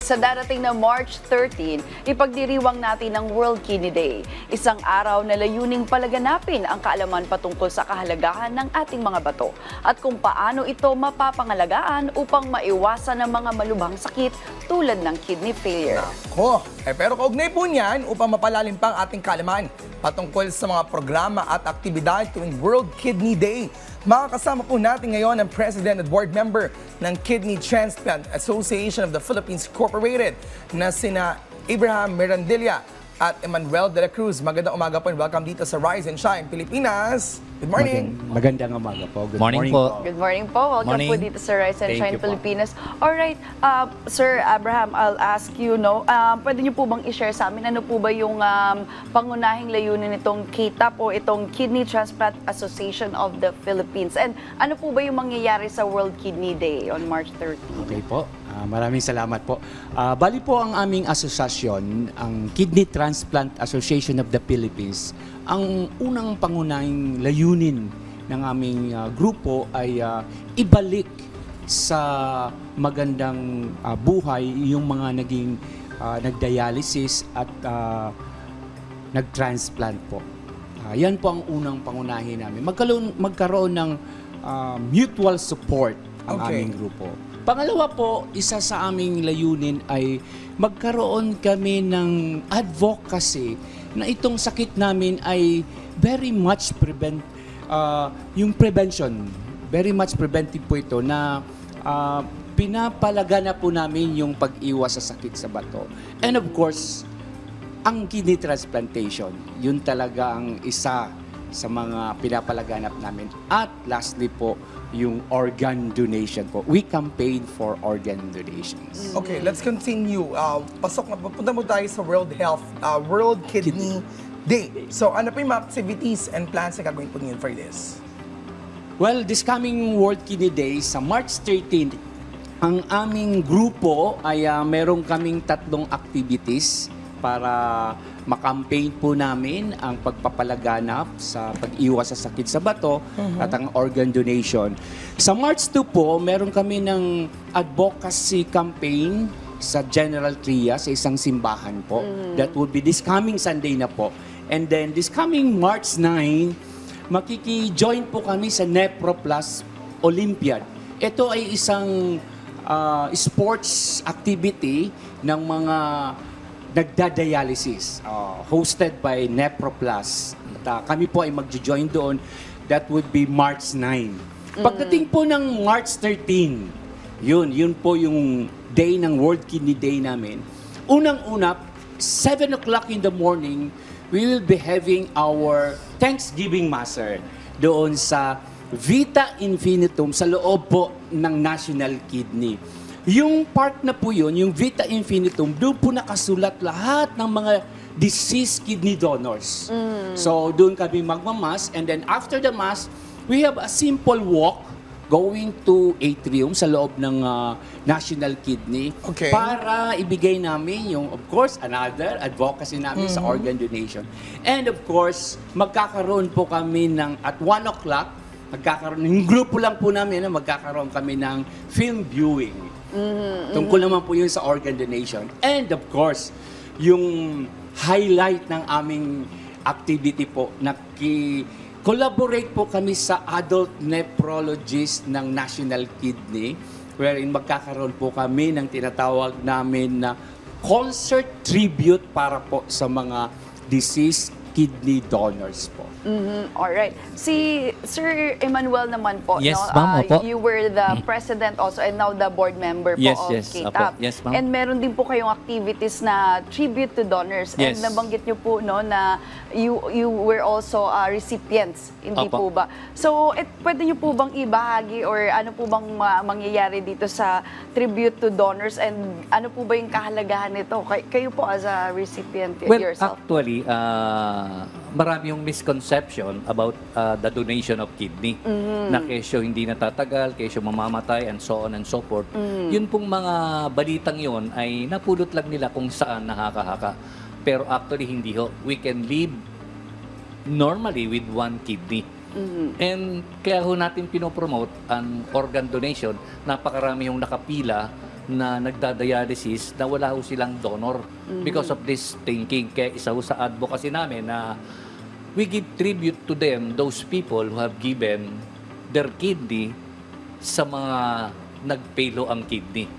Sa darating na March 13, ipagdiriwang natin ang World Kidney Day. Isang araw na layuning palaganapin ang kaalaman patungkol sa kahalagahan ng ating mga bato at kung paano ito mapapangalagaan upang maiwasan ang mga malubhang sakit tulad ng kidney failure. Pero kaugnay po niyan, upang mapalalim pa ang ating kaalaman patungkol sa mga programa at aktibidad tuwing World Kidney Day, makakasama po natin ngayon ang President at Board Member ng Kidney Transplant Association of the Philippines Incorporated na sina Abraham Mirandilla at Emmanuel de la Cruz. Magandang umaga po and welcome dito sa Rise and Shine Pilipinas. Good morning. Magandang umaga po. Good morning po. Good morning po. Welcome Morning. po dito sa Rise and Thank Shine you po. Pilipinas. Alright, Sir Abraham, I'll ask you, pwede niyo po bang i-share sa amin ano po ba yung pangunahing layunin nitong KTAP o itong Kidney Transplant Association of the Philippines? And ano po ba yung mangyayari sa World Kidney Day on March 13? Okay po. Maraming salamat po. Bali po ang aming asosasyon, ang Kidney Transplant Association of the Philippines. Ang unang pangunahing layunin ng aming grupo ay ibalik sa magandang buhay yung mga naging nagdialysis at nagtransplant po. Yan po ang unang pangunahin namin. Magkaroon ng mutual support ang aming grupo. Pangalawa po, isa sa aming layunin ay magkaroon kami ng advocacy na itong sakit namin ay very much yung prevention, very much preventive po ito na pinapalaganap po namin yung pag-iwas sa sakit sa bato. And of course, ang kidney transplantation, yun talaga ang isa sa mga pinapalaganap namin. At lastly po, yung organ donation po. We campaign for organ donations. Okay, let's continue. Papunta mo tayo sa World Kidney Day. So ano pa yung mga activities and plans na gagawin po niyo for this? Well, this coming World Kidney Day, sa March 13, ang aming grupo ay meron kaming 3 activities para makampaign po namin ang pagpapalaganap sa pag-iwas sa sakit sa bato at ang organ donation. Sa March 2 po, meron kami ng advocacy campaign sa General Tria, sa isang simbahan po. That would be this coming Sunday na po. And then this coming March 9, makiki-join po kami sa NephroPlus Olympiad. Ito ay isang sports activity ng mga nagda-dialysis, hosted by NephroPlus. Kami po ay magjo-join doon. That would be March 9. Pagdating po ng March 13, yun po yung day ng World Kidney Day namin. Unang-una, 7 o'clock in the morning, we will be having our Thanksgiving Mass doon sa Vita Infinitum sa loob po ng National Kidney. Yung part na po yun, yung Vita Infinitum, doon po nakasulat lahat ng mga deceased kidney donors. So, doon kami magmamas. And then after the mass, we have a simple walk going to atrium sa loob ng National Kidney para ibigay namin yung, of course, another advocacy namin sa organ donation. And of course, magkakaroon po kami ng, at 1 o'clock, yung grupo lang po namin, magkakaroon kami ng film viewing. Tungkol naman po yun sa organ donation. And of course, yung highlight ng aming activity po, collaborate po kami sa adult nephrologist ng National Kidney, wherein magkakaroon po kami ng tinatawag namin na concert tribute para po sa mga deceased kidney donors po. Alright. Si Sir Emmanuel naman po, Yes, ma'am, opo. you were the president also and now the board member po Yes, of yes, KTAP. opo. Yes, ma'am. And meron din po kayong activities na tribute to donors. Yes. And nabanggit niyo po na you were also recipients, hindi po Opo. ba? So, pwede niyo po bang ibahagi or ano po bang mangyayari dito sa tribute to donors and ano po ba yung kahalagahan nito? Kayo po as a recipient Well, yourself. actually, marami yung misconception about the donation of kidney. Na kesyo hindi natatagal, kesyo mamamatay, and so on and so forth. Yun pong mga balitang yun ay napulot lang nila kung saan nakakahaka. Pero actually, hindi ho. We can live normally with 1 kidney. And kaya ho natin pinopromote ang organ donation. Napakarami yung nakapila na nagdadialysis na wala ho silang donor because of this thinking. Kaya isa ho sa advocacy namin na we give tribute to them, those people who have given their kidney sa mga nagpelo ang kidney.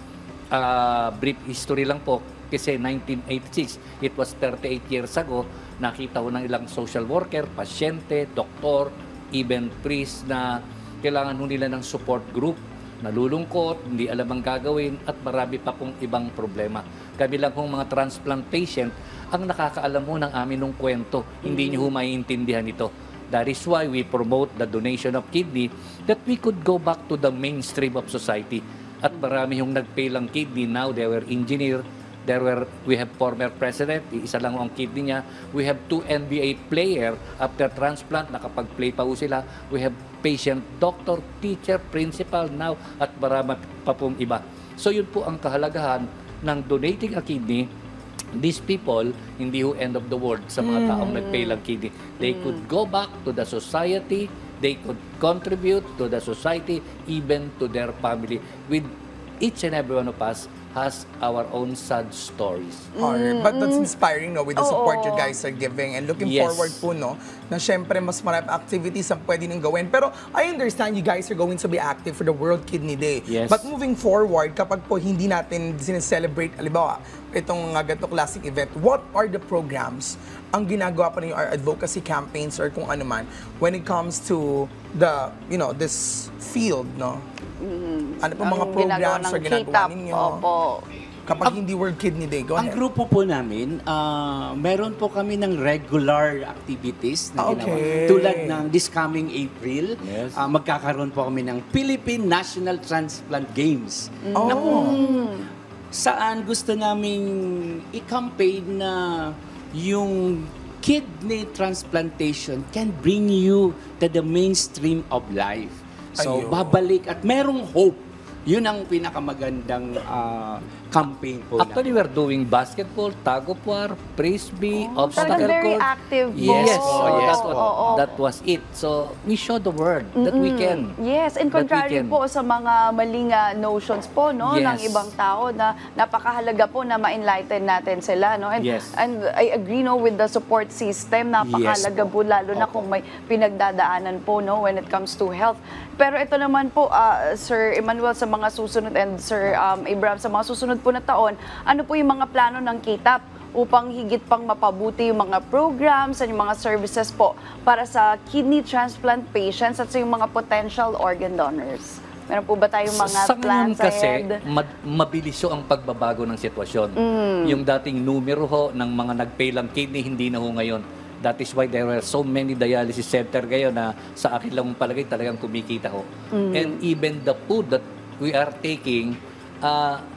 Brief history lang po, kasi 1986, it was 38 years ago, nakita ko ng ilang social worker, pasyente, doktor, even priest na kailangan ho nila ng support group, nalulungkot, hindi alam ang gagawin, at marami pa pong ibang problema. Kami lang hong mga transplant patient ang nakakaalam mo ng amin ng kwento. Hindi nyo ho maiintindihan ito. That is why we promote the donation of kidney, that we could go back to the mainstream of society. At marami yung nagpailang kidney now, they were engineer, we have former president, isa lang ang kidney niya. We have 2 NBA player after transplant, nakapag-play pa ho sila. We have patient, doctor, teacher, principal now, at marami pa pong iba. So yun po ang kahalagahan ng donating a kidney. These people, hindi ho end of the world sa mga taong nagpailang kidney. They could go back to the society, they could contribute to the society, even to their family. With each and every one of us has our own sad stories. Alright, but that's inspiring, no, with the support you guys are giving, and looking Yes. forward po, no, na syempre mas marami activities ang pwede nang gawin. Pero I understand you guys are going to be active for the World Kidney Day. Yes. But moving forward, kapag po hindi natin sineselebrate, halimbawa, itong ganito classic event, what are the programs ang ginagawa pa ninyo, or advocacy campaigns or kung ano man, when it comes to the, you know, this field, no? Ano po mga programs or ginagawa ninyo? Opo. Kapag hindi World Kidney Day, go Ang ahead. grupo po namin, meron po kami ng regular activities na ginawa. Okay. Tulad ng this coming April, Yes. magkakaroon po kami ng Philippine National Transplant Games. Na Oh. kung saan gusto naming i-campaign na yung kidney transplantation can bring you to the mainstream of life. So, Ayun. babalik at merong hope. Yun ang pinakamagandang campaign po. Actually, we're doing basketball, tag of war, frisbee, obstacle Talagang very course. active po. Yes, po, so yes that, po. that was it. So we show the world that we can. Yes, and That we contrary can. po sa mga maling notions po, no, Yes. ng ibang tao na napakahalaga po na ma-enlighten natin sila, no. And Yes. and I agree, no, with the support system, napakahalaga Yes po, lalo na kung may pinagdadaanan po, no, when it comes to health. Pero ito naman po, Sir Emmanuel, sa mga susunod, and Sir Abraham, sa mga susunod po na taon, ano po yung mga plano ng KTAP upang higit pang mapabuti yung mga programs at yung mga services po para sa kidney transplant patients at sa yung mga potential organ donors? Meron po ba tayong mga Sa ngayon plans kasi, ahead? mabilis ho ang pagbabago ng sitwasyon. Yung dating numero ho ng mga nagpailang kidney, hindi na ho ngayon. That is why there were so many dialysis center ngayon na sa akin lang palagay talagang kumikita ho. And even the food that we are taking,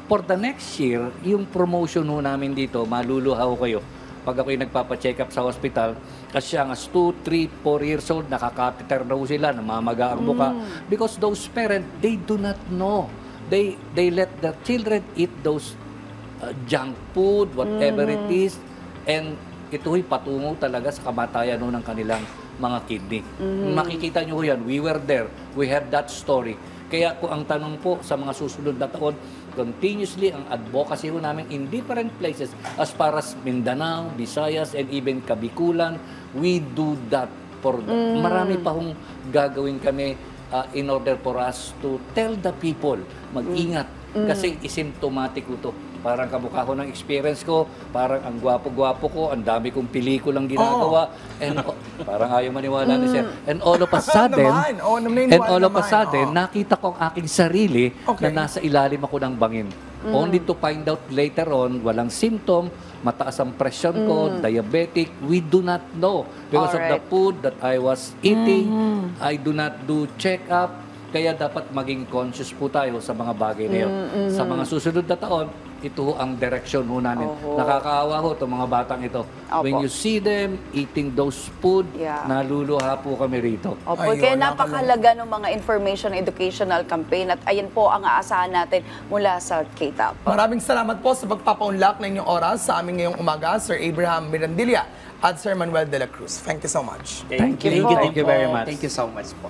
for the next year, yung promotion ho namin dito, maluluha ho kayo. Pag ako'y nagpapacheck up sa hospital, kasi ang 2, 3, 4 years old, nakakateter na ho sila, namamaga ang buka. Because those parents, they do not know. They let the children eat those junk food, whatever it is, and ito'y patungo talaga sa kamatayan ho ng kanilang mga kidney. Makikita nyo ho yan, we were there, we have that story. Kaya kung ang tanong po sa mga susunod na taon, continuously ang advocacy ho namin in different places as far as Mindanao, Visayas, and even Kabikulan, we do that for that. Marami pa hong gagawin kami in order for us to tell the people, mag-ingat. Kasi asymptomatic ko to. Parang kamukha ko ng experience ko, parang ang gwapo-gwapo ko, ang dami kong pelikulang ginagawa, and parang ayaw maniwala ni Sir. And all of a sudden, nakita ko ang aking sarili Okay. na nasa ilalim ako ng bangin. Only to find out later on, walang symptom, mataas ang presyon ko, diabetic, we do not know. Because of the Alright. food that I was eating, I do not do check-up, kaya dapat maging conscious po tayo sa mga bagay na yun. Sa mga susunod na taon, ito ho ang direction ho namin. Oho. Nakakaawa ho itong mga batang ito. Opo. When you see them eating those food, Yeah. naluluha po kami rito. Opo, Ayun, kaya napakahalaga ng mga information educational campaign at ayan po ang aasahan natin mula sa KTAP. Maraming salamat po sa pagpapaunlak ng inyong oras sa amin ngayong umaga, Sir Abraham Mirandilla at Sir Manuel de la Cruz. Thank you so much. Thank you. Thank you very much. Thank you so much po.